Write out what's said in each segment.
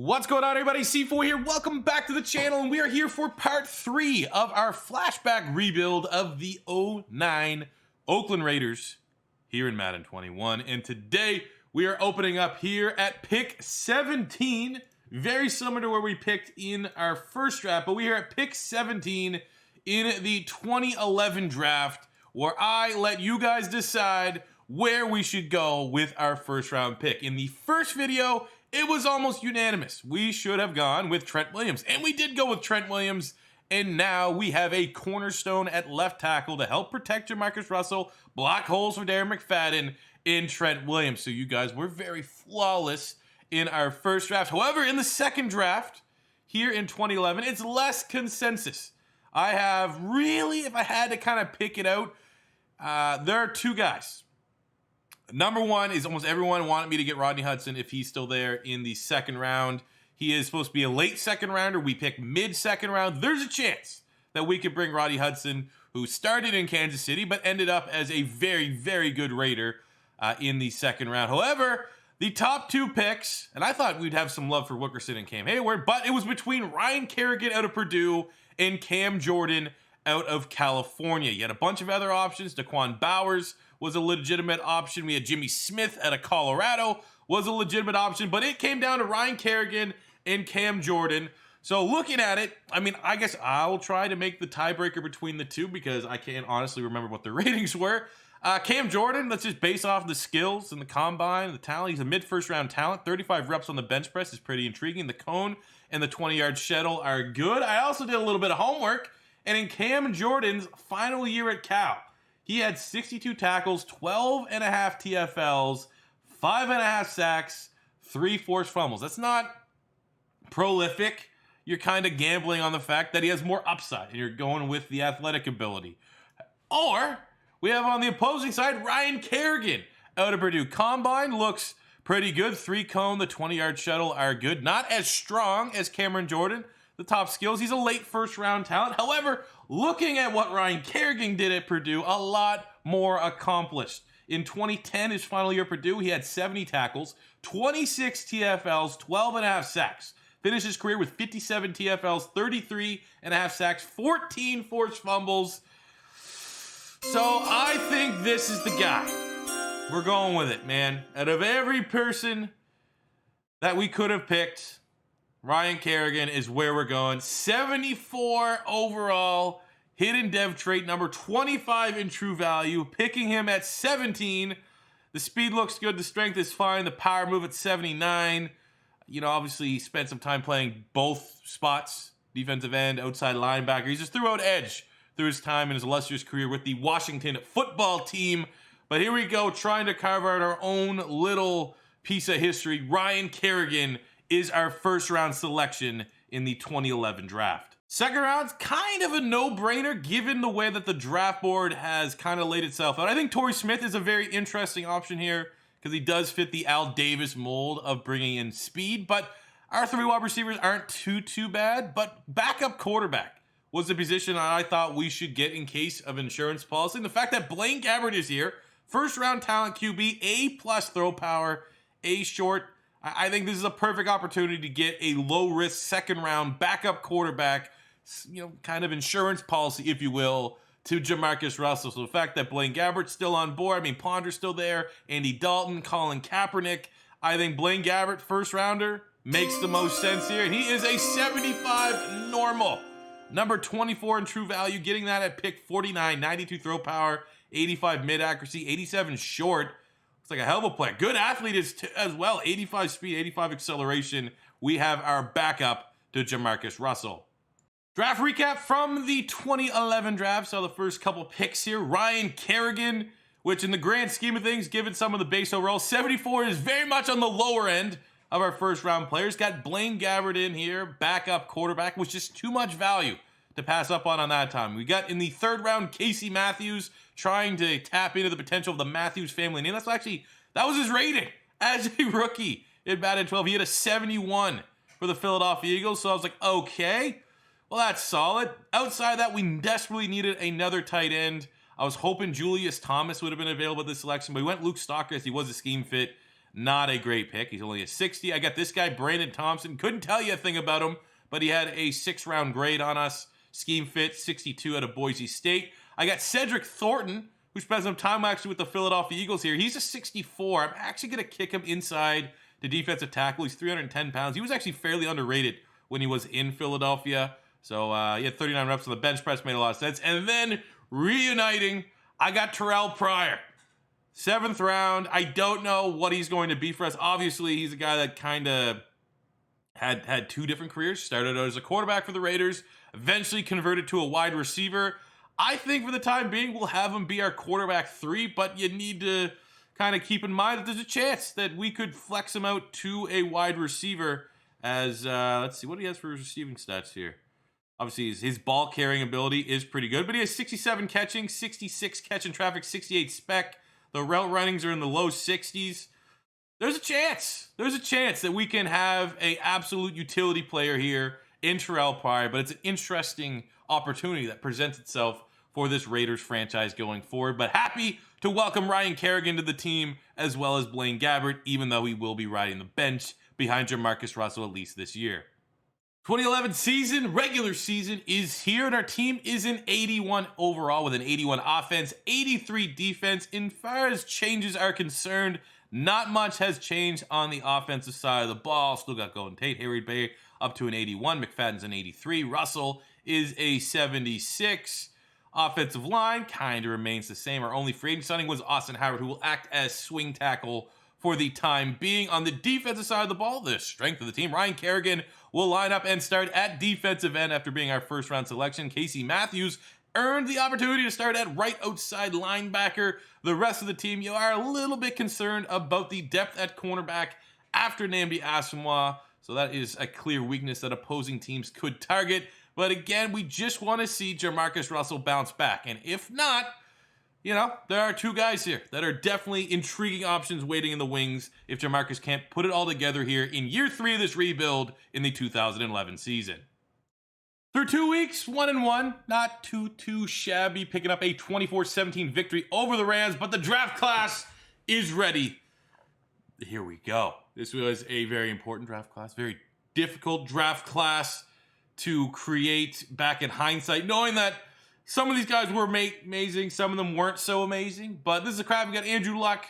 What's going on, everybody? C4 here. Welcome back to the channel, and we are here for part 3 of our flashback rebuild of the 09 Oakland Raiders here in Madden 21. And today we are opening up here at pick 17, very similar to where we picked in our first draft, but we are at pick 17 in the 2011 draft, where I let you guys decide where we should go with our first round pick. In the first video, it was almost unanimous. We should have gone with Trent Williams, and we did go with Trent Williams, and now we have a cornerstone at left tackle to help protect JaMarcus Russell, block holes for Darren McFadden in Trent Williams. So you guys were very flawless in our first draft. However, in the second draft here in 2011, it's less consensus. I have really, if I had to kind of pick it out, there are two guys. Number one is almost everyone wanted me to get Rodney Hudson if he's still there in the second round. He is supposed to be a late second rounder. We pick mid-second round. There's a chance that we could bring Rodney Hudson, who started in Kansas City but ended up as a very, very good Raider in the second round. However, the top two picks, and I thought we'd have some love for Wickerson and Cam Hayward, but it was between Ryan Kerrigan out of Purdue and Cam Jordan out of California. You had a bunch of other options. Daquan Bowers was a legitimate option. We had Jimmy Smith out of Colorado was a legitimate option, but it came down to Ryan Kerrigan and Cam Jordan. So looking at it, I mean, I guess I'll try to make the tiebreaker between the two because I can't honestly remember what the ratings were. Cam Jordan, let's just base off the skills and the combine, the talent. He's a mid-first round talent. 35 reps on the bench press is pretty intriguing. The cone and the 20-yard shuttle are good. I also did a little bit of homework, and in Cam Jordan's final year at Cal, he had 62 tackles, 12 and a half TFLs, 5 and a half sacks, 3 forced fumbles. That's not prolific. You're kind of gambling on the fact that he has more upside, and you're going with the athletic ability. Or we have on the opposing side, Ryan Kerrigan out of Purdue. Combine looks pretty good. 3 cone, the 20-yard shuttle are good. Not as strong as Cameron Jordan. The top skills, he's a late first round talent. However, looking at what Ryan Kerrigan did at Purdue, a lot more accomplished. In 2010, his final year at Purdue, he had 70 tackles, 26 TFLs, 12 and a half sacks. Finished his career with 57 TFLs, 33 and a half sacks, 14 forced fumbles. So I think this is the guy. We're going with it, man. Out of every person that we could have picked, Ryan Kerrigan is where we're going. 74 overall, hidden dev trait, number 25 in true value. Picking him at 17. The speed looks good. The strength is fine. The power move at 79. You know, obviously he spent some time playing both spots, defensive end, outside linebacker. He's just throughout edge through his time in his illustrious career with the Washington football team. But here we go, trying to carve out our own little piece of history. Ryan Kerrigan is our first round selection in the 2011 draft. Second round's kind of a no-brainer given the way that the draft board has kind of laid itself out. I think Torrey Smith is a very interesting option here because he does fit the Al Davis mold of bringing in speed, but our 3 wide receivers aren't too bad. But backup quarterback was the position I thought we should get in case of insurance policy. And the fact that Blaine Gabbert is here, first round talent QB, A+ throw power, A short. I think this is a perfect opportunity to get a low-risk second-round backup quarterback, you know, kind of insurance policy, if you will, to JaMarcus Russell. So the fact that Blaine Gabbert's still on board, I mean, Ponder's still there, Andy Dalton, Colin Kaepernick. I think Blaine Gabbert, first-rounder, makes the most sense here. And he is a 75 normal. Number 24 in true value, getting that at pick 49, 92 throw power, 85 mid-accuracy, 87 short. It's like a hell of a play. Good athlete as well. 85 speed, 85 acceleration. We have our backup to JaMarcus Russell. Draft recap from the 2011 draft. So the first couple picks here. Ryan Kerrigan, which in the grand scheme of things, given some of the base overall, 74 is very much on the lower end of our first round players. Got Blaine Gabbert in here, backup quarterback, which is too much value to pass up on that time. We got in the third round Casey Matthews, trying to tap into the potential of the Matthews family name. That was his rating as a rookie in Madden 12. He had a 71 for the Philadelphia Eagles. So I was like, okay, well, that's solid. Outside of that, we desperately needed another tight end. I was hoping Julius Thomas would have been available at this selection, but we went Luke Stalker as he was a scheme fit. Not a great pick. He's only a 60. I got this guy, Brandon Thompson. Couldn't tell you a thing about him, but he had a 6-round grade on us. Scheme fit, 62 out of Boise State. I got Cedric Thornton, who spent some time actually with the Philadelphia Eagles here. He's a 64. I'm actually going to kick him inside the defensive tackle. He's 310 pounds. He was actually fairly underrated when he was in Philadelphia. So he had 39 reps on the bench press, made a lot of sense. And then reuniting, I got Terrell Pryor. 7th round. I don't know what he's going to be for us. Obviously, he's a guy that kind of had 2 different careers. Started out as a quarterback for the Raiders, eventually converted to a wide receiver. I think for the time being, we'll have him be our quarterback 3, but you need to kind of keep in mind that there's a chance that we could flex him out to a wide receiver as, let's see what he has for his receiving stats here. Obviously, his ball carrying ability is pretty good, but he has 67 catching, 66 catch in traffic, 68 spec. The route runnings are in the low 60s. There's a chance. There's a chance that we can have an absolute utility player here in Terrell Pryor, but it's an interesting opportunity that presents itself for this Raiders franchise going forward. But happy to welcome Ryan Kerrigan to the team, as well as Blaine Gabbert, even though he will be riding the bench behind JaMarcus Russell at least this year. 2011 season, regular season, is here, and our team is an 81 overall with an 81 offense, 83 defense. In far as changes are concerned, not much has changed on the offensive side of the ball. Still got Golden Tate, Harry Bay up to an 81, McFadden's an 83, Russell is a 76. Offensive line kind of remains the same. Our only free agent signing was Austin Howard, who will act as swing tackle for the time being. On the defensive side of the ball, the strength of the team, Ryan Kerrigan will line up and start at defensive end after being our 1st-round selection. Casey Matthews earned the opportunity to start at right outside linebacker. The rest of the team, you are a little bit concerned about the depth at cornerback after Nnamdi Asomugha. So that is a clear weakness that opposing teams could target. But again, we just want to see JaMarcus Russell bounce back. And if not, you know, there are 2 guys here that are definitely intriguing options waiting in the wings if JaMarcus can't put it all together here in year 3 of this rebuild in the 2011 season. Through 2 weeks, 1-1, not too shabby, picking up a 24-17 victory over the Rams, but the draft class is ready. Here we go. This was a very important draft class, very difficult draft class to create back in hindsight, knowing that some of these guys were amazing, some of them weren't so amazing, but this is a crowd. We got Andrew Luck,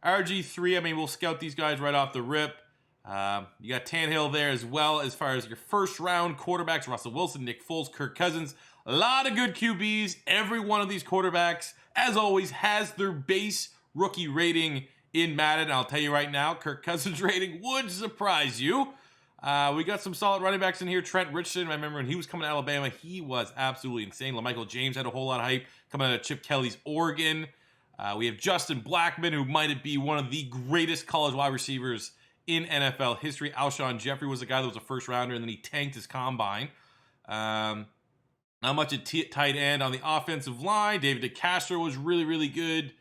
RG3. I mean, we'll scout these guys right off the rip. You got Tannehill there as well as far as your 1st-round quarterbacks, Russell Wilson, Nick Foles, Kirk Cousins. A lot of good QBs. Every one of these quarterbacks, as always, has their base rookie rating in Madden. I'll tell you right now, Kirk Cousins' rating would surprise you. We got some solid running backs in here. Trent Richardson, I remember when he was coming to Alabama, he was absolutely insane. LaMichael James had a whole lot of hype coming out of Chip Kelly's Oregon. We have Justin Blackmon, who might be one of the greatest college wide receivers in NFL history. Alshon Jeffrey was a guy that was a 1st-rounder, and then he tanked his combine. Not much at tight end on the offensive line. David DeCastro was really, really good.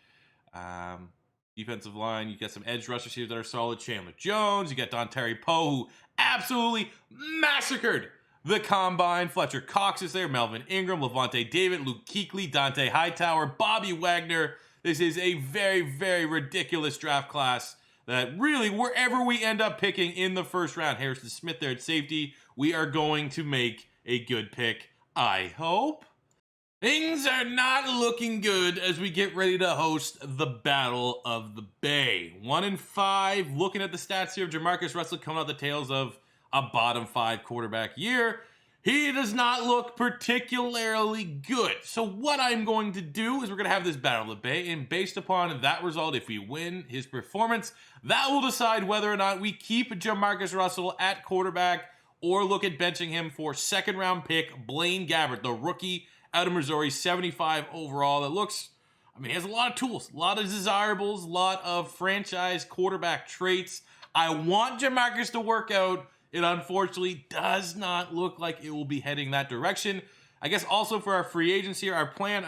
Defensive line, you got some edge rushers here that are solid. Chandler Jones, you got Dontari Poe, who absolutely massacred the combine. Fletcher Cox is there, Melvin Ingram, Levante David, Luke Kuechly, Dante Hightower, Bobby Wagner. This is a very, very ridiculous draft class that really, wherever we end up picking in the 1st round, Harrison Smith there at safety, we are going to make a good pick, I hope. Things are not looking good as we get ready to host the Battle of the Bay. 1-5, looking at the stats here of JaMarcus Russell coming out the tails of a bottom 5 quarterback year. He does not look particularly good. So what I'm going to do is we're going to have this Battle of the Bay, and based upon that result, if we win his performance, that will decide whether or not we keep JaMarcus Russell at quarterback or look at benching him for 2nd-round pick Blaine Gabbert, the rookie out of Missouri, 75 overall. That looks, I mean, he has a lot of tools, a lot of desirables, a lot of franchise quarterback traits. I want JaMarcus to work out. It unfortunately does not look like it will be heading that direction. I guess also for our free agents here, our plan,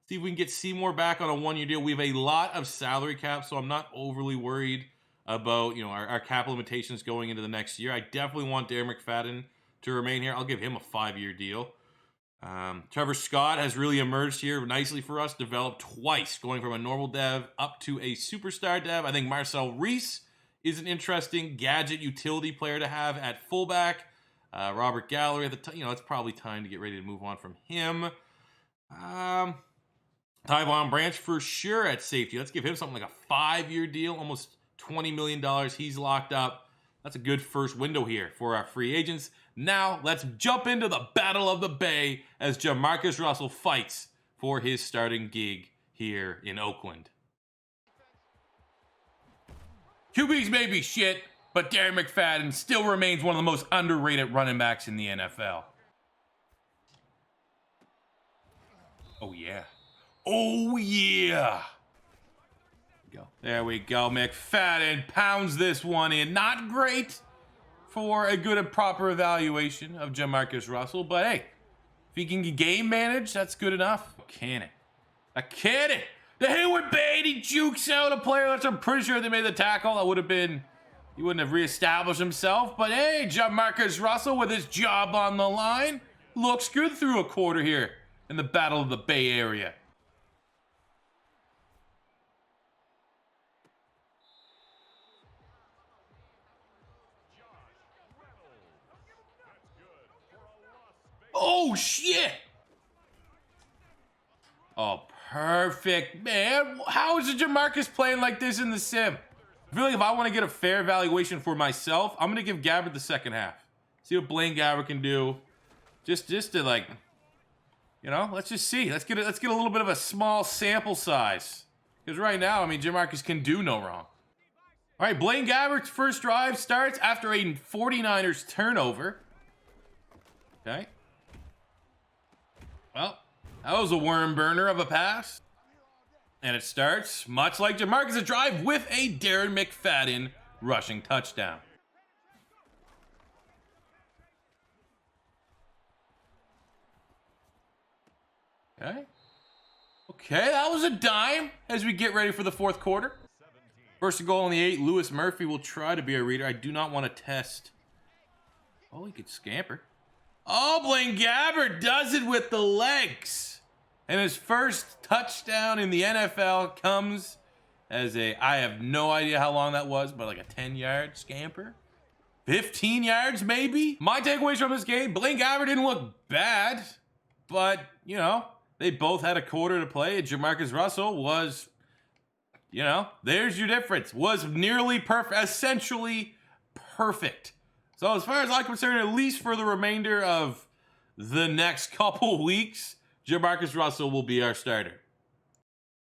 see if we can get Seymour back on a 1-year deal. We have a lot of salary cap, so I'm not overly worried about, our cap limitations going into the next year. I definitely want Darren McFadden to remain here. I'll give him a 5-year deal. Trevor Scott has really emerged here nicely for us, developed twice, going from a normal dev up to a superstar dev. I think Marcel Reese is an interesting gadget utility player to have at fullback. Robert Gallery, it's probably time to get ready to move on from him. Tyvon Branch for sure at safety. Let's give him something like a 5-year deal, almost $20 million. He's locked up. That's a good first window here for our free agents. Now, let's jump into the Battle of the Bay as JaMarcus Russell fights for his starting gig here in Oakland. QBs may be shit, but Darren McFadden still remains one of the most underrated running backs in the NFL. Oh, yeah. Oh, yeah. There we go. McFadden pounds this one in. Not great for a good and proper evaluation of JaMarcus Russell, but hey, if he can game manage, that's good enough. Can it? A cannon. The Hayward Bait, he jukes out a player. I'm pretty sure they made the tackle. That would have been, he wouldn't have reestablished himself. But hey, JaMarcus Russell with his job on the line looks good through a quarter here in the Battle of the Bay Area. Oh, shit! Oh, perfect, man. How is JaMarcus playing like this in the sim? I feel like if I want to get a fair evaluation for myself, I'm going to give Gabbert the second half. See what Blaine Gabbert can do. Just to, like, you know, let's just see. Let's get a little bit of a small sample size. Because right now, I mean, JaMarcus can do no wrong. All right, Blaine Gabbert's first drive starts after a 49ers turnover. Okay. Well, that was a worm burner of a pass. And it starts, much like JaMarcus' drive, with a Darren McFadden rushing touchdown. Okay. Okay, that was a dime as we get ready for the fourth quarter. First goal on the 8, Lewis Murphy will try to be a reader. I do not want to test. Oh, he could scamper. Oh, Blaine Gabbert does it with the legs. And his first touchdown in the NFL comes as I have no idea how long that was, but like a 10-yard scamper. 15 yards, maybe? My takeaways from this game, Blaine Gabbert didn't look bad, but, you know, they both had a quarter to play. JaMarcus Russell was, you know, there's your difference. Was nearly perfect, essentially perfect. So as far as I'm concerned, at least for the remainder of the next couple weeks, JaMarcus Russell will be our starter.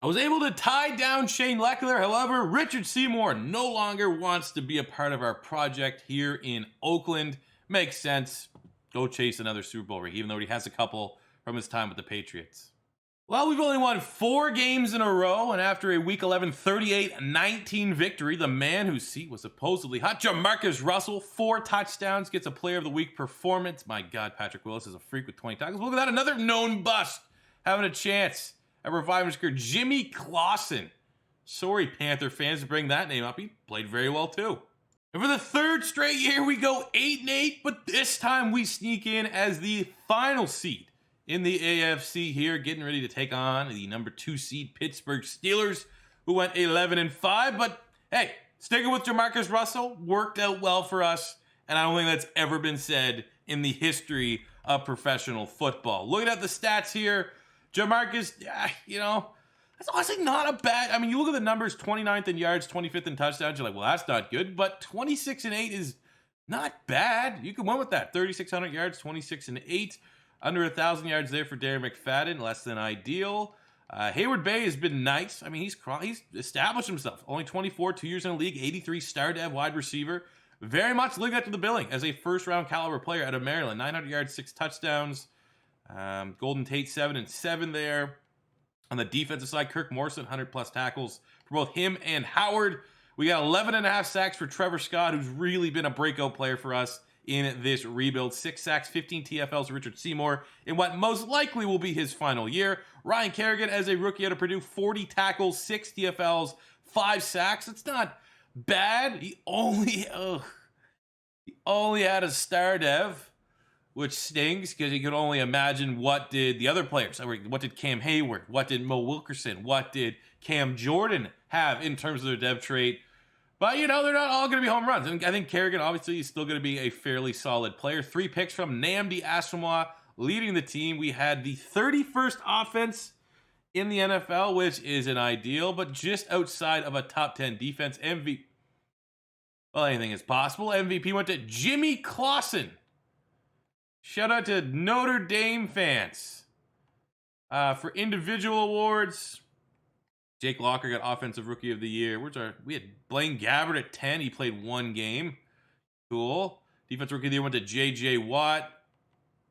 I was able to tie down Shane Leckler. However, Richard Seymour no longer wants to be a part of our project here in Oakland. Makes sense. Go chase another Super Bowl ring, even though he has a couple from his time with the Patriots. Well, we've only won 4 games in a row, and after a Week 11 38-19 victory, the man whose seat was supposedly hot, JaMarcus Russell, 4 touchdowns, gets a Player of the Week performance. My God, Patrick Willis is a freak with 20 tackles. Look at that, another known bust having a chance at reviving his career. Jimmy Clausen. Sorry, Panther fans, to bring that name up. He played very well, too. And for the 3rd straight year, we go 8-8, but this time we sneak in as the final seed in the AFC here, getting ready to take on the number 2 seed Pittsburgh Steelers, who went 11-5. But hey, sticking with JaMarcus Russell worked out well for us, and I don't think that's ever been said in the history of professional football. Looking at the stats here, JaMarcus, you know, that's honestly not a bad. I mean, you look at the numbers: 29th in yards, 25th in touchdowns. You're like, well, that's not good. But 26-8 is not bad. You can win with that. 3,600 yards, 26-8. Under 1,000 yards there for Darren McFadden, less than ideal. Hayward Bay has been nice. I mean, he's established himself. Only 24, 2 years in the league, 83 star dev wide receiver. Very much living up to the billing as a first-round caliber player out of Maryland. 900 yards, 6 touchdowns. Golden Tate 7-7 there. On the defensive side, Kirk Morrison, 100-plus tackles for both him and Howard. We got 11.5 sacks for Trevor Scott, who's really been a breakout player for us in this rebuild. 6 sacks, 15 TFLs to Richard Seymour in what most likely will be his final year. Ryan Kerrigan, as a rookie out of Purdue, 40 tackles, 6 TFLs, 5 sacks. It's not bad. He only had a star dev which stinks because you can only imagine what did the other players, what did Cam Hayward, what did Mo Wilkerson, what did Cam Jordan have in terms of their dev trait. But, you know, they're not all going to be home runs. And I think Kerrigan, obviously, is still going to be a fairly solid player. 3 picks from Namdi Asamoah leading the team. We had the 31st offense in the NFL, which isn't ideal, but just outside of a top 10 defense. MVP, well, anything is possible. MVP went to Jimmy Clausen. Shout out to Notre Dame fans. For individual awards, Jake Locker got Offensive Rookie of the Year. We had Blaine Gabbert at 10. He played 1 game. Cool. Defensive Rookie of the Year went to J.J. Watt.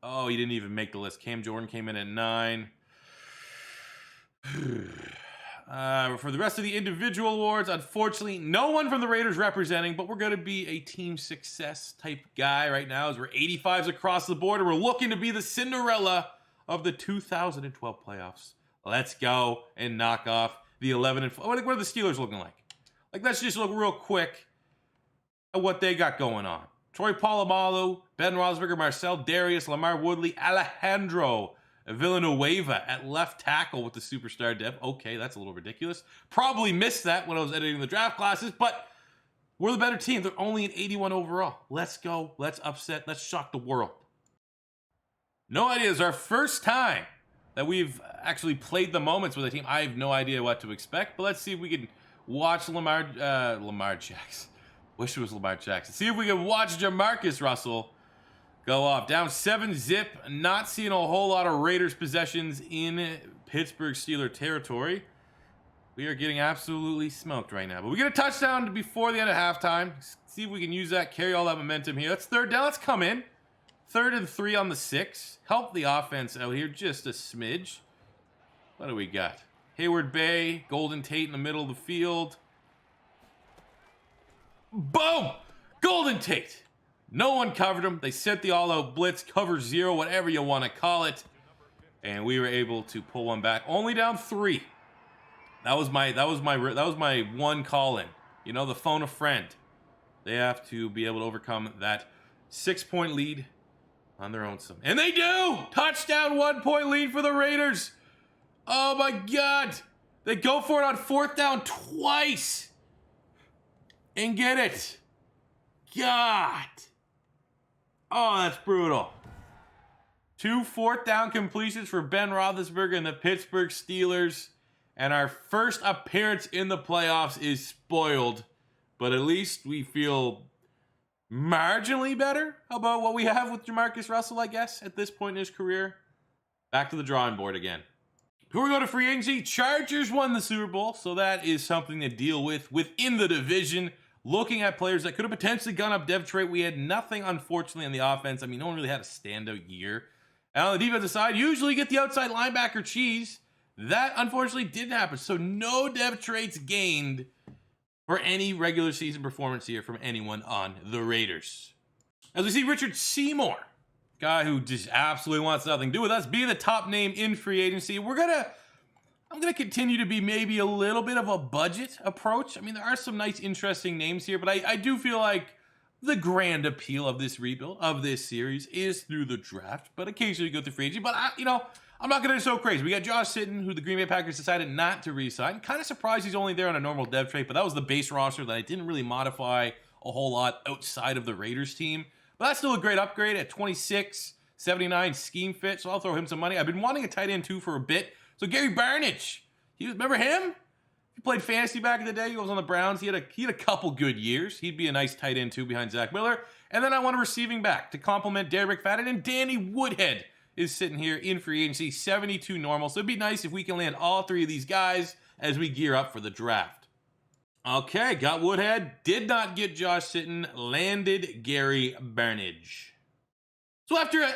Oh, he didn't even make the list. Cam Jordan came in at 9. For the rest of the individual awards, unfortunately, no one from the Raiders representing, but we're going to be a team success type guy right now as we're 85s across the board, and we're looking to be the Cinderella of the 2012 playoffs. Let's go and knock off the 11-4. What are the Steelers looking like? Let's just look real quick at what they got going on. Troy Polamalu, Ben Roethlisberger, Marcel Darius, Lamar Woodley, Alejandro Villanueva at left tackle with the superstar dev. Okay, that's a little ridiculous. Probably missed that when I was editing the draft classes, but we're the better team. They're only an 81 overall. Let's go. Let's upset. Let's shock the world. No idea. It's our first time that we've actually played the moments with a team. I have no idea what to expect, but let's see if we can watch Lamar Jackson. Wish it was Lamar Jackson. See if we can watch JaMarcus Russell go off. Down 7-zip. Not seeing a whole lot of Raiders possessions in Pittsburgh Steelers territory. We are getting absolutely smoked right now. But we get a touchdown before the end of halftime. See if we can use that, carry all that momentum here. That's 3rd down. Let's come in. 3rd and 3 on the 6. Help the offense out here just a smidge. What do we got? Hayward Bay, Golden Tate in the middle of the field. Boom! Golden Tate. No one covered him. They sent the all-out blitz, cover 0, whatever you want to call it. And we were able to pull one back. Only down 3. That was my one call-in. You know, the phone a friend. They have to be able to overcome that 6-point lead on their own side. And they do! Touchdown, 1-point lead for the Raiders. Oh my God. They go for it on 4th down twice. And get it. God. Oh, that's brutal. 2 4th down completions for Ben Roethlisberger and the Pittsburgh Steelers. And our first appearance in the playoffs is spoiled. But at least we feel marginally better about what we have with JaMarcus Russell, I guess, at this point in his career. Back to the drawing board again. Before we go to free agency, Chargers won the Super Bowl, so that is something to deal with within the division. Looking at players that could have potentially gone up dev trait, we had nothing, unfortunately, on the offense. I mean, no one really had a standout year. And on the defensive side, usually you get the outside linebacker cheese. That, unfortunately, didn't happen. So no dev traits gained for any regular season performance here from anyone on the Raiders. As we see Richard Seymour, guy who just absolutely wants nothing to do with us, being the top name in free agency. I'm going to continue to be maybe a little bit of a budget approach. I mean, there are some nice, interesting names here, but I do feel like the grand appeal of this rebuild, of this series, is through the draft, but occasionally go through free agency. But, I'm not going to do so crazy. We got Josh Sitton, who the Green Bay Packers decided not to re-sign. Kind of surprised he's only there on a normal dev trait, but that was the base roster that I didn't really modify a whole lot outside of the Raiders team. But that's still a great upgrade at 26, 79 scheme fit, so I'll throw him some money. I've been wanting a tight end, too, for a bit. So Gary Barnidge, remember him? He played fantasy back in the day. He was on the Browns. He had a couple good years. He'd be a nice tight end, too, behind Zach Miller. And then I want a receiving back to complement Derek McFadden. And Danny Woodhead is sitting here in free agency, 72 normal. So it'd be nice if we can land all 3 of these guys as we gear up for the draft. Okay, got Woodhead. Did not get Josh Sitton. Landed Gary Barnidge. So after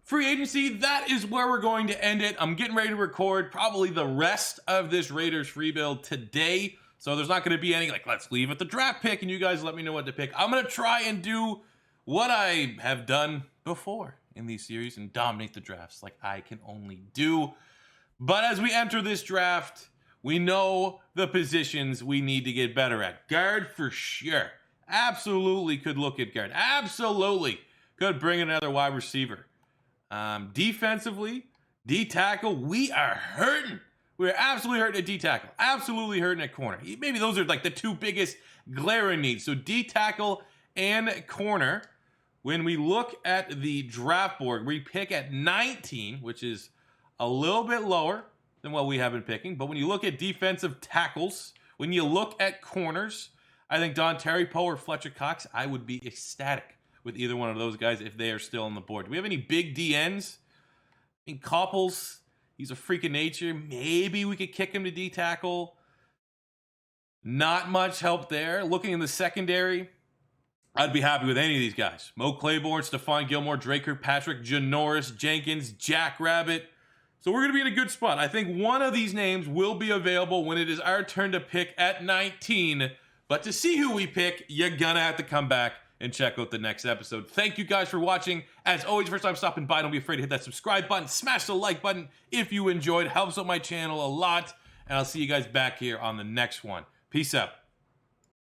free agency, that is where we're going to end it. I'm getting ready to record probably the rest of this Raiders rebuild today. So there's not going to be any, let's leave at the draft pick and you guys let me know what to pick. I'm going to try and do what I have done before in these series and dominate the drafts like I can only do. But as we enter this draft, we know the positions we need to get better at. Guard for sure. Absolutely could look at guard. Absolutely Could bring in another wide receiver. Defensively, D-tackle, we are hurting. We're absolutely hurting at D-tackle. Absolutely hurting at corner. Maybe those are like the two biggest glaring needs. So D-tackle and corner. When we look at the draft board, we pick at 19, which is a little bit lower than what we have been picking. But when you look at defensive tackles, when you look at corners, I think Don Terry Poe or Fletcher Cox, I would be ecstatic with either one of those guys if they are still on the board. Do we have any big DNs? I mean, Copples, he's a freak of nature. Maybe we could kick him to D-tackle. Not much help there. Looking in the secondary, I'd be happy with any of these guys. Mo Claiborne, Stephon Gilmore, Drake Kirkpatrick, Janoris Jenkins, Jack Rabbit. So we're going to be in a good spot. I think one of these names will be available when it is our turn to pick at 19. But to see who we pick, you're going to have to come back and check out the next episode. Thank you guys for watching. As always, first time stopping by, don't be afraid to hit that subscribe button. Smash the like button if you enjoyed. Helps out my channel a lot. And I'll see you guys back here on the next one. Peace out.